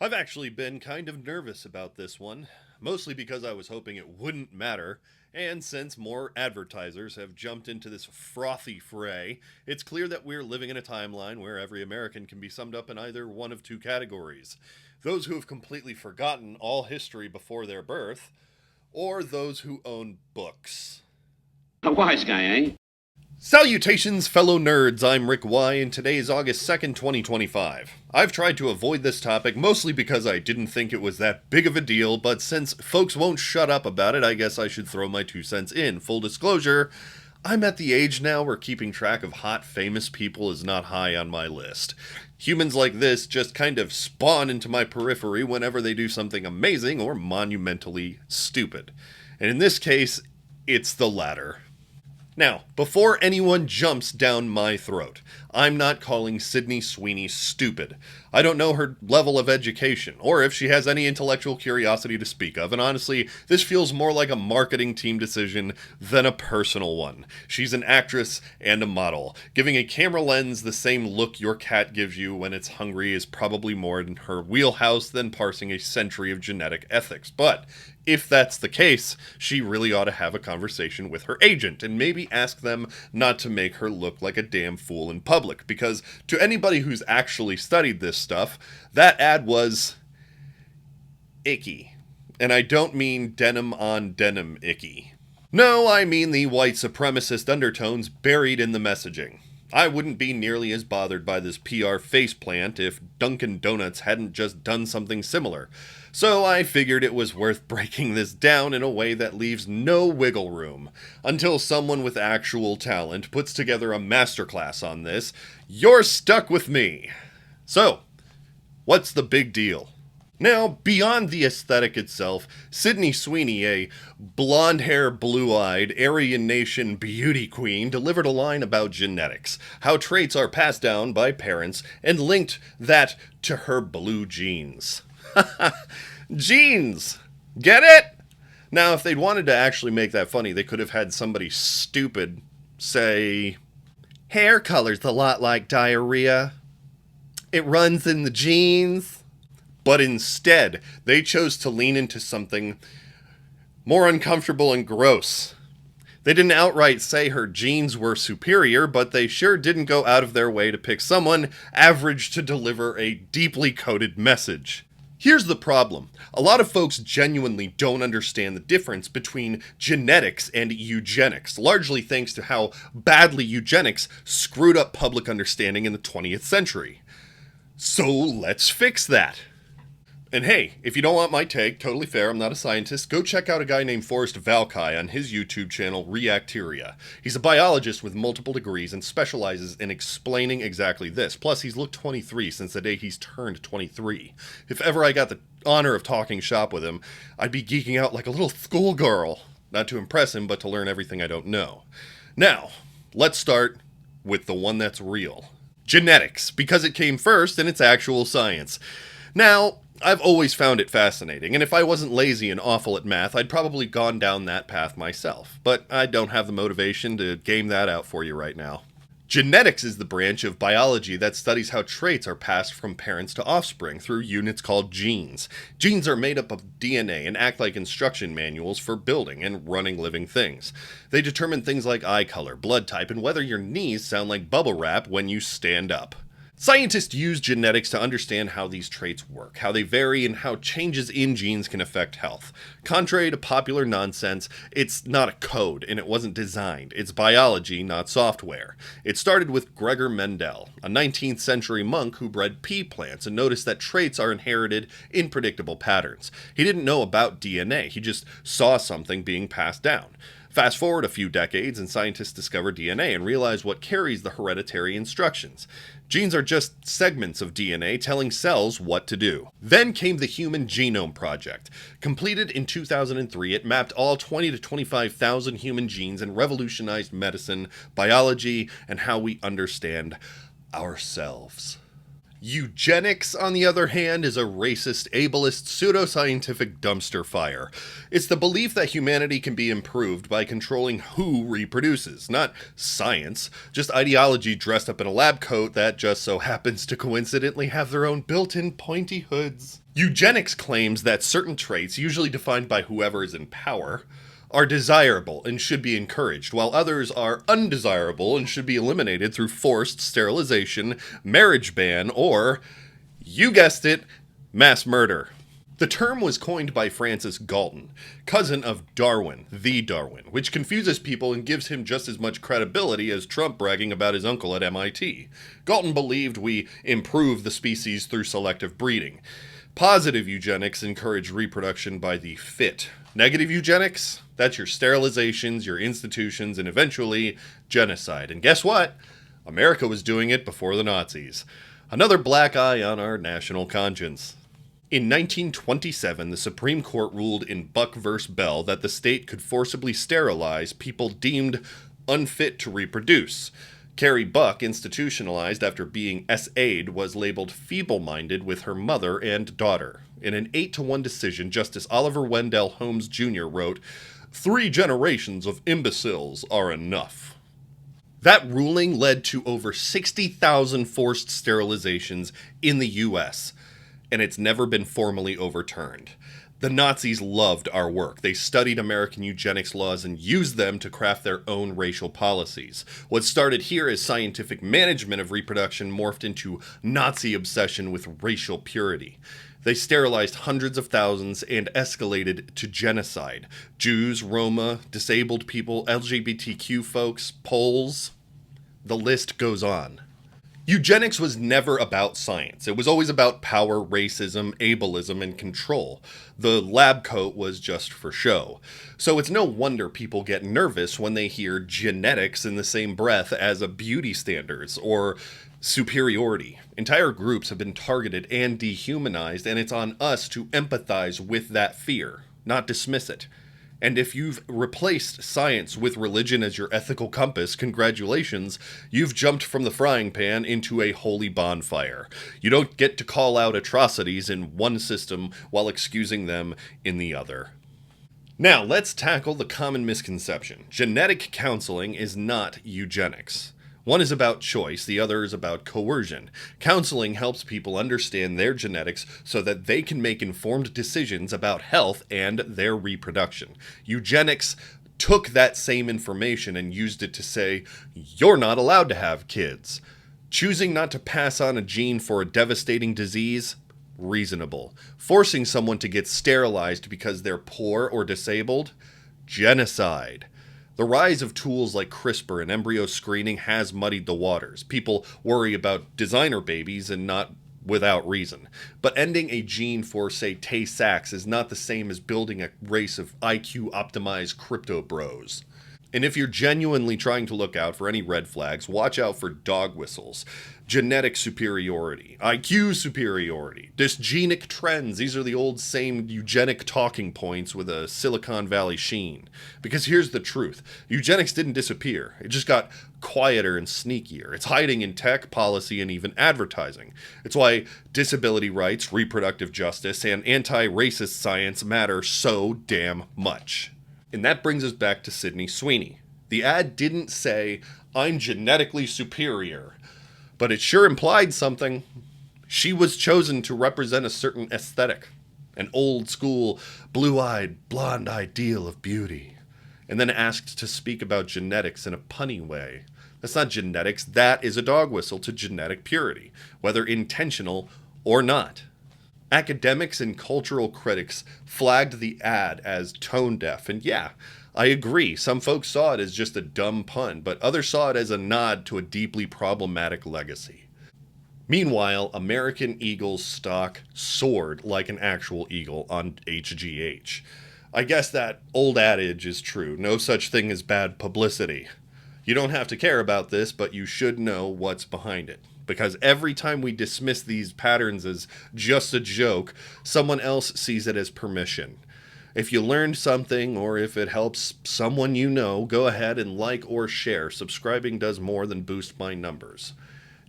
I've actually been kind of nervous about this one, mostly because I was hoping it wouldn't matter, and since more advertisers have jumped into this frothy fray, it's clear that we're living in a timeline where every American can be summed up in either one of two categories: those who have completely forgotten all history before their birth, or those who own books. A wise guy, eh? Salutations, fellow nerds. I'm Rick Y, and today is August 2nd, 2025. I've tried to avoid this topic mostly because I didn't think it was that big of a deal, but since folks won't shut up about it, I guess I should throw my 2 cents in. Full disclosure, I'm at the age now where keeping track of hot, famous people is not high on my list. Humans like this just kind of spawn into my periphery whenever they do something amazing or monumentally stupid. And in this case, it's the latter. Now, before anyone jumps down my throat, I'm not calling Sydney Sweeney stupid. I don't know her level of education, or if she has any intellectual curiosity to speak of, and honestly, this feels more like a marketing team decision than a personal one. She's an actress and a model. Giving a camera lens the same look your cat gives you when it's hungry is probably more in her wheelhouse than parsing a century of genetic ethics, but if that's the case, she really ought to have a conversation with her agent and maybe ask them not to make her look like a damn fool in public, because to anybody who's actually studied this stuff, that ad was icky. And I don't mean denim on denim icky. No, I mean the white supremacist undertones buried in the messaging. I wouldn't be nearly as bothered by this PR faceplant if Dunkin' Donuts hadn't just done something similar. So I figured it was worth breaking this down in a way that leaves no wiggle room. Until someone with actual talent puts together a masterclass on this, you're stuck with me. So, what's the big deal? Now, beyond the aesthetic itself, Sydney Sweeney, a blonde-hair, blue-eyed, Aryan Nation beauty queen, delivered a line about genetics, how traits are passed down by parents, and linked that to her blue genes. Genes! Get it? Now, if they'd wanted to actually make that funny, they could have had somebody stupid say, hair color's a lot like diarrhea. It runs in the genes. But instead, they chose to lean into something more uncomfortable and gross. They didn't outright say her genes were superior, but they sure didn't go out of their way to pick someone average to deliver a deeply coded message. Here's the problem. A lot of folks genuinely don't understand the difference between genetics and eugenics, largely thanks to how badly eugenics screwed up public understanding in the 20th century. So let's fix that. And hey, if you don't want my take, totally fair, I'm not a scientist, go check out a guy named Forrest Valkai on his YouTube channel, Reacteria. He's a biologist with multiple degrees and specializes in explaining exactly this. Plus, he's looked 23 since the day he's turned 23. If ever I got the honor of talking shop with him, I'd be geeking out like a little schoolgirl. Not to impress him, but to learn everything I don't know. Now, let's start with the one that's real. Genetics, because it came first and it's actual science. Now, I've always found it fascinating, and if I wasn't lazy and awful at math, I'd probably gone down that path myself. But I don't have the motivation to game that out for you right now. Genetics is the branch of biology that studies how traits are passed from parents to offspring through units called genes. Genes are made up of DNA and act like instruction manuals for building and running living things. They determine things like eye color, blood type, and whether your knees sound like bubble wrap when you stand up. Scientists use genetics to understand how these traits work, how they vary, and how changes in genes can affect health. Contrary to popular nonsense, it's not a code, and it wasn't designed. It's biology, not software. It started with Gregor Mendel, a 19th century monk who bred pea plants and noticed that traits are inherited in predictable patterns. He didn't know about DNA, he just saw something being passed down. Fast forward a few decades, and scientists discover DNA and realize what carries the hereditary instructions. Genes are just segments of DNA telling cells what to do. Then came the Human Genome Project. Completed in 2003, it mapped all 20 to 25,000 human genes and revolutionized medicine, biology, and how we understand ourselves. Eugenics, on the other hand, is a racist, ableist, pseudoscientific dumpster fire. It's the belief that humanity can be improved by controlling who reproduces, not science, just ideology dressed up in a lab coat that just so happens to coincidentally have their own built-in pointy hoods. Eugenics claims that certain traits, usually defined by whoever is in power, are desirable and should be encouraged, while others are undesirable and should be eliminated through forced sterilization, marriage ban, or, you guessed it, mass murder. The term was coined by Francis Galton, cousin of Darwin, the Darwin, which confuses people and gives him just as much credibility as Trump bragging about his uncle at MIT. Galton believed we improve the species through selective breeding. Positive eugenics encourage reproduction by the fit. Negative eugenics? That's your sterilizations, your institutions, and eventually genocide. And guess what? America was doing it before the Nazis. Another black eye on our national conscience. In 1927, the Supreme Court ruled in Buck v. Bell that the state could forcibly sterilize people deemed unfit to reproduce. Carrie Buck, institutionalized after being SA'd, was labeled feeble-minded with her mother and daughter. In an 8-1 decision, Justice Oliver Wendell Holmes Jr. wrote, "3 generations of imbeciles are enough." That ruling led to over 60,000 forced sterilizations in the U.S., and it's never been formally overturned. The Nazis loved our work. They studied American eugenics laws and used them to craft their own racial policies. What started here as scientific management of reproduction morphed into Nazi obsession with racial purity. They sterilized hundreds of thousands and escalated to genocide. Jews, Roma, disabled people, LGBTQ folks, Poles. The list goes on. Eugenics was never about science. It was always about power, racism, ableism, and control. The lab coat was just for show. So it's no wonder people get nervous when they hear genetics in the same breath as a beauty standards or superiority. Entire groups have been targeted and dehumanized, and it's on us to empathize with that fear, not dismiss it. And if you've replaced science with religion as your ethical compass, congratulations, you've jumped from the frying pan into a holy bonfire. You don't get to call out atrocities in one system while excusing them in the other. Now, let's tackle the common misconception. Genetic counseling is not eugenics. One is about choice, the other is about coercion. Counseling helps people understand their genetics so that they can make informed decisions about health and their reproduction. Eugenics took that same information and used it to say, you're not allowed to have kids. Choosing not to pass on a gene for a devastating disease? Reasonable. Forcing someone to get sterilized because they're poor or disabled? Genocide. The rise of tools like CRISPR and embryo screening has muddied the waters. People worry about designer babies and not without reason. But ending a gene for, say, Tay-Sachs is not the same as building a race of IQ-optimized crypto bros. And if you're genuinely trying to look out for any red flags, watch out for dog whistles. Genetic superiority, IQ superiority, dysgenic trends. These are the old same eugenic talking points with a Silicon Valley sheen. Because here's the truth. Eugenics didn't disappear. It just got quieter and sneakier. It's hiding in tech, policy, and even advertising. It's why disability rights, reproductive justice, and anti-racist science matter so damn much. And that brings us back to Sydney Sweeney. The ad didn't say, I'm genetically superior, but it sure implied something. She was chosen to represent a certain aesthetic, an old school, blue-eyed, blonde ideal of beauty, and then asked to speak about genetics in a punny way. That's not genetics, that is a dog whistle to genetic purity, whether intentional or not. Academics and cultural critics flagged the ad as tone deaf, and yeah, I agree, some folks saw it as just a dumb pun, but others saw it as a nod to a deeply problematic legacy. Meanwhile, American Eagle's stock soared like an actual eagle on HGH. I guess that old adage is true, no such thing as bad publicity. You don't have to care about this, but you should know what's behind it. Because every time we dismiss these patterns as just a joke, someone else sees it as permission. If you learned something, or if it helps someone you know, go ahead and like or share. Subscribing does more than boost my numbers.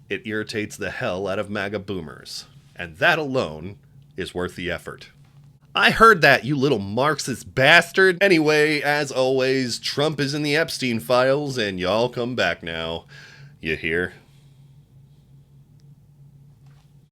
It irritates the hell out of MAGA boomers. And that alone is worth the effort. I heard that, you little Marxist bastard. Anyway, as always, Trump is in the Epstein files, and y'all come back now. You hear?